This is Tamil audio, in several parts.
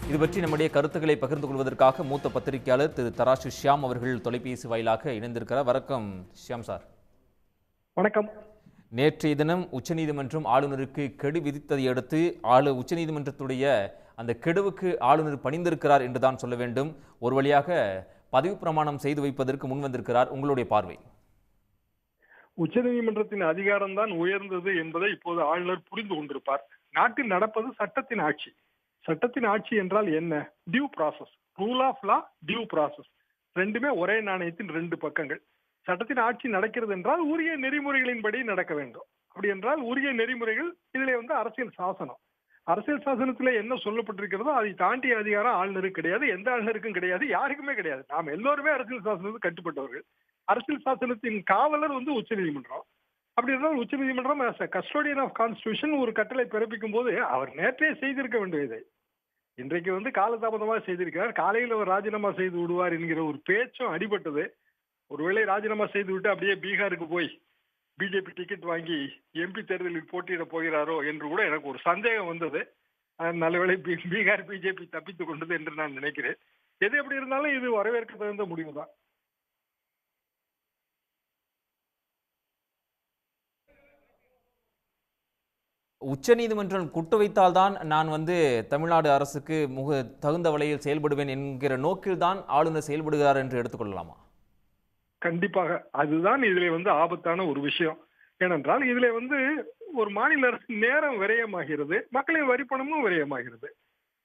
இது பற்றி நம்முடைய கருத்துக்களை பகிர்ந்து கொள்வதற்காக மூத்த பத்திரிகையாளர் திரு தராசு ஷியாம் அவர்கள் தொலைபேசி வாயிலாக இணைந்திருக்கிறார். வணக்கம் ஷியாம் சார். வணக்கம். நேற்றைய தினம் உச்சநீதிமன்றம் ஆளுநருக்கு கெடு விதித்ததை அடுத்து உச்சநீதிமன்றத்துடைய அந்த கெடுவுக்கு ஆளுநர் பணிந்திருக்கிறார் என்றுதான் சொல்ல வேண்டும். ஒரு வழியாக பதவி பிரமாணம் செய்து வைப்பதற்கு முன் வந்திருக்கிறார். உங்களுடைய பார்வை? உச்சநீதிமன்றத்தின் அதிகாரம் தான் உயர்ந்தது என்பதை இப்போது ஆளுநர் புரிந்து கொண்டிருப்பார். நாட்டில் நடப்பது சட்டத்தின் ஆட்சி. சட்டத்தின் ஆட்சி என்றால் என்ன? Due process, rule of law, due process, ரெண்டுமே ஒரே நாணயத்தின் ரெண்டு பக்கங்கள். சட்டத்தின் ஆட்சி நடக்கிறது என்றால் உரிய நெறிமுறைகளின்படி நடக்க வேண்டும். அப்படி என்றால் உரிய நெறிமுறைகள் இதிலே அரசியல் சாசனம். அரசியல் சாசனத்துல என்ன சொல்லப்பட்டிருக்கிறதோ அதை தாண்டிய அதிகாரம் ஆளுநருக்கு கிடையாது, எந்த ஆளுநருக்கும் கிடையாது, யாருக்குமே கிடையாது. நாம் எல்லோருமே அரசியல் சாசனத்துக்கு கட்டுப்பட்டவர்கள். அரசியல் சாசனத்தின் காவலர் உச்சநீதிமன்றம். அப்படி இருந்தால் உச்சநீதிமன்றம் கஸ்டோடியன் ஆஃப் கான்ஸ்டிடியூஷன் ஒரு கட்டளை பிறப்பிக்கும் போது அவர் நேற்றே செய்திருக்க வேண்டியதை இன்றைக்கு காலதாமதமாக செய்திருக்கிறார். காலையில் அவர் ராஜினாமா செய்து விடுவார் என்கிற ஒரு பேச்சும் அடிபட்டது. ஒருவேளை ராஜினாமா செய்து விட்டு அப்படியே பீகாருக்கு போய் பிஜேபி டிக்கெட் வாங்கி எம்பி தேர்தலில் போட்டியிட போகிறாரோ என்று கூட எனக்கு ஒரு சந்தேகம் வந்தது. நல்லவேளை பீகார் பிஜேபி தப்பித்துக் கொண்டது என்று நான் நினைக்கிறேன். எது எப்படி இருந்தாலும் இது வரவேற்க தகுந்த முடிவு தான். உச்சநீதிமன்றம் குட்டு வைத்தால்தான் நான் தமிழ்நாடு அரசுக்கு தகுந்த வழியில் செயல்படுவேன் என்கிற நோக்கில் தான் ஆளுநர் செயல்படுகிறார் என்று எடுத்துக்கொள்ளலாமா? கண்டிப்பாக அதுதான் இதுல ஆபத்தான ஒரு விஷயம். ஏனென்றால் இதுல ஒரு மாநில அரசு நேரம் விரயமாகிறது, மக்களின் வரிப்பணமும் விரயமாகிறது.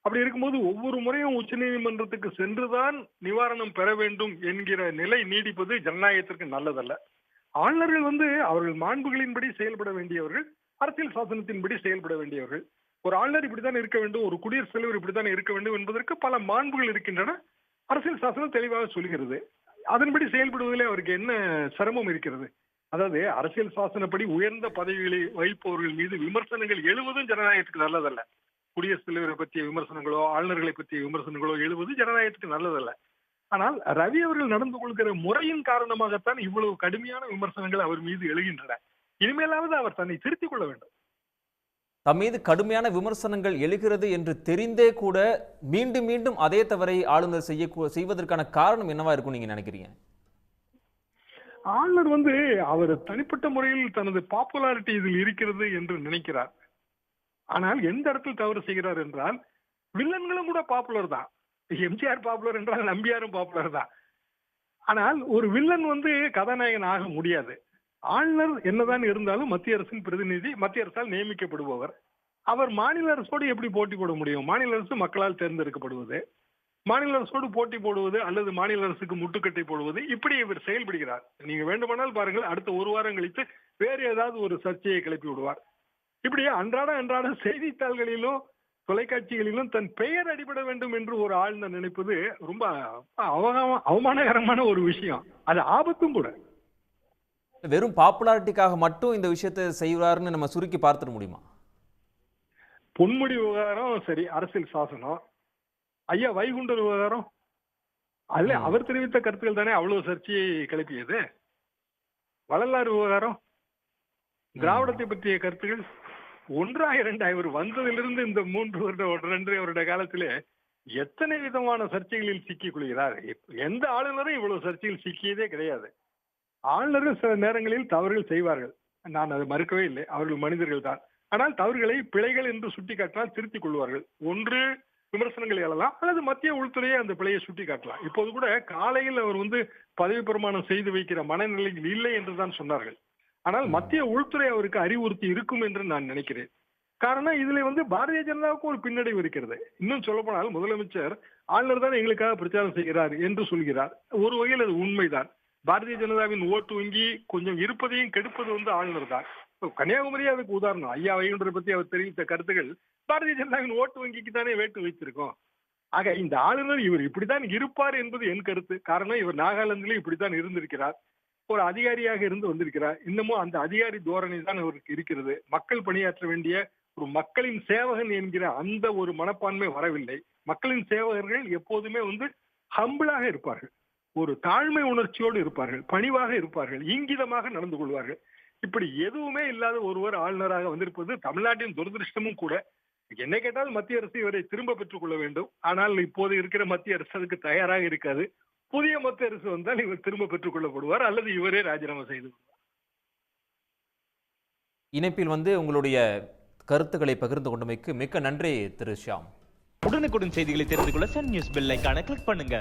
அப்படி இருக்கும்போது ஒவ்வொரு முறையும் உச்சநீதிமன்றத்துக்கு சென்றுதான் நிவாரணம் பெற வேண்டும் என்கிற நிலை நீடிப்பது ஜனநாயகத்திற்கு நல்லதல்ல. ஆளுநர்கள் அவர்கள் மாண்புகளின்படி செயல்பட வேண்டியவர்கள், அரசியல் சாசனத்தின்படி செயல்பட வேண்டியவர்கள். ஒரு ஆளுநர் இப்படித்தான் இருக்க வேண்டும், ஒரு குடியரசுத் தலைவர் இப்படித்தான் இருக்க வேண்டும் என்பதற்கு பல மாண்புகள் இருக்கின்றன. அரசியல் சாசனம் தெளிவாக சொல்கிறது. அதன்படி செயல்படுவதிலே அவருக்கு என்ன சிரமம் இருக்கிறது? அதாவது அரசியல் சாசனப்படி உயர்ந்த பதவிகளை வகிப்பவர்கள் மீது விமர்சனங்கள் எழுவதும் ஜனநாயகத்துக்கு நல்லதல்ல. குடியரசுத் தலைவரை பற்றிய விமர்சனங்களோ ஆளுநர்களை பற்றிய விமர்சனங்களோ எழுவது ஜனநாயகத்துக்கு நல்லதல்ல. ஆனால் ரவி அவர்கள் நடந்து கொள்கிற முறையின் காரணமாகத்தான் இவ்வளவு கடுமையான விமர்சனங்கள் அவர் மீது எழுகின்றன. இனிமேலாவது அவர் தன்னை திருத்திக் கொள்ள வேண்டும். தம் மீது கடுமையான விமர்சனங்கள் எழுகிறது என்று தெரிந்தே கூட மீண்டும் மீண்டும் அதே தவறை ஆளுநர் செய்வதற்கான காரணம் என்னவா இருக்கும் நீங்க நினைக்கிறீங்க? ஆளுநர் அவர் தனிப்பட்ட முறையில் தனது பாப்புலாரிட்டி இதில் இருக்கிறது என்று நினைக்கிறார். ஆனால் எந்த இடத்தில் தவறு செய்கிறார் என்றால், வில்லன்களும் கூட பாப்புலர் தான். எம்ஜிஆர் பாப்புலர் என்றால் நம்பியாரும் பாப்புலர் தான். ஆனால் ஒரு வில்லன் கதாநாயகன் ஆக முடியாது. ஆளுநர் என்னதான் இருந்தாலும் மத்திய அரசின் பிரதிநிதி, மத்திய அரசால் நியமிக்கப்படுபவர். அவர் மாநில அரசோடு எப்படி போட்டி போட முடியும்? மாநில அரசு மக்களால் தேர்ந்தெடுக்கப்படுவது, மாநில அரசோடு போட்டி போடுவது அல்லது மாநில அரசுக்கு முட்டுக்கட்டை போடுவது, இப்படி இவர் செயல்படுகிறார். நீங்க வேண்டுமானால் பாருங்கள், அடுத்த ஒரு வாரம் கழித்து வேறு ஏதாவது ஒரு சர்ச்சையை கிளப்பி விடுவார். இப்படி அன்றாட செய்தித்தாள்களிலும் தொலைக்காட்சிகளிலும் தன் பெயர் அடிபட வேண்டும் என்று ஒரு ஆளுநர் நினைப்பது ரொம்ப அவமானகரமான ஒரு விஷயம். அது ஆபத்தும் கூட. வெறும் பாப்புலாரிட்டிக்காக மட்டும் இந்த விஷயத்தை செய்வார்னு நம்ம சுருக்கி பார்த்துட முடியுமா? பொன்முடி விவகாரம் சரி, அரசியல் சாசனம். ஐயா வைகுண்டர் விவகாரம், அதுல அவர் தெரிவித்த கருத்துக்கள் தானே அவ்வளவு சர்ச்சையை கிளப்பியது. வள்ளலார் விவகாரம், திராவிடத்தை பற்றிய கருத்துக்கள், இவர் வந்ததிலிருந்து இந்த 3 வருட காலத்திலே எத்தனை விதமான சர்ச்சைகளில் சிக்கிக் கொள்கிறார். எந்த ஆளுநரும் இவ்வளவு சர்ச்சையில் சிக்கியதே கிடையாது. ஆளுநர்கள் சில நேரங்களில் தவறுகள் செய்வார்கள், நான் அதை மறுக்கவே இல்லை, அவர்கள் மனிதர்கள் தான். ஆனால் தவறுகளை பிழைகள் என்று சுட்டிக்காட்டினால் திருத்திக் கொள்வார்கள். ஒன்று விமர்சனங்கள் எழலாம், அல்லது மத்திய உள்துறையை அந்த பிழையை சுட்டி காட்டலாம். இப்போது கூட காலையில் அவர் பதவி பிரமாணம் செய்து வைக்கிற மனநிலையில் இல்லை என்றுதான் சொன்னார்கள். ஆனால் மத்திய உள்துறை அவருக்கு அறிவுறுத்தி இருக்கும் என்று நான் நினைக்கிறேன். காரணம் இதுல பாரதிய ஜனதாவுக்கு ஒரு பின்னடைவு இருக்கிறது. இன்னும் சொல்ல போனால் முதலமைச்சர் ஆளுநர் தான் எங்களுக்காக பிரச்சாரம் செய்கிறார் என்று சொல்கிறார். ஒரு வகையில் அது உண்மைதான். பாரதிய ஜனதாவின் ஓட்டு வங்கி கொஞ்சம் இருப்பதையும் கெடுப்பது ஆளுநர் தான். கன்னியாகுமரியே அதுக்கு உதாரணம். ஐயா வைகுண்டரை பத்தி அவர் தெரிவித்த கருத்துக்கள் பாரதிய ஜனதாவின் ஓட்டு வங்கிக்கு தானே வேட்டு வைத்திருக்கோம். ஆக இந்த ஆளுநர் இவர் இப்படித்தான் இருப்பார் என்பது என் கருத்து. காரணம், இவர் நாகாலாந்திலும் இப்படித்தான் இருந்திருக்கிறார். ஒரு அதிகாரியாக இருந்து வந்திருக்கிறார். இன்னமும் அந்த அதிகாரி தோரணை தான் அவருக்கு இருக்கிறது. மக்கள் பணியாற்ற வேண்டிய ஒரு மக்களின் சேவகன் என்கிற அந்த ஒரு மனப்பான்மை வரவில்லை. மக்களின் சேவகர்கள் எப்போதுமே ஹம்பிளாக இருப்பார்கள், ஒரு தாழ்மை உணர்ச்சியோடு இருப்பார்கள், பணிவாக இருப்பார்கள், இங்கிதமாக நடந்து கொள்வார்கள். இப்படி எதுவுமே இல்லாத ஒருவர் ஆளுநராக வந்திருப்பது தமிழ்நாட்டின் துரதிருஷ்டமும் கூட. என்னை கேட்டால் மத்திய அரசு இவரை திரும்ப பெற்றுக் கொள்ள வேண்டும். ஆனால் இப்போது இருக்கிற மத்திய அரசு அதுக்கு தயாராக இருக்காது. புதிய மத்திய அரசு வந்தால் இவர் திரும்ப பெற்றுக் கொள்ளப்படுவார் அல்லது இவரே ராஜினாமா செய்து விடுவார். இணைப்பில் உங்களுடைய கருத்துக்களை பகிர்ந்து கொண்டமைக்கு மிக்க நன்றி திரு ஷியாம். உடனுக்குடன் செய்திகளை தெரிந்து கொள்ள சன் நியூஸ் பெல் ஐகானை கிளிக் பண்ணுங்க.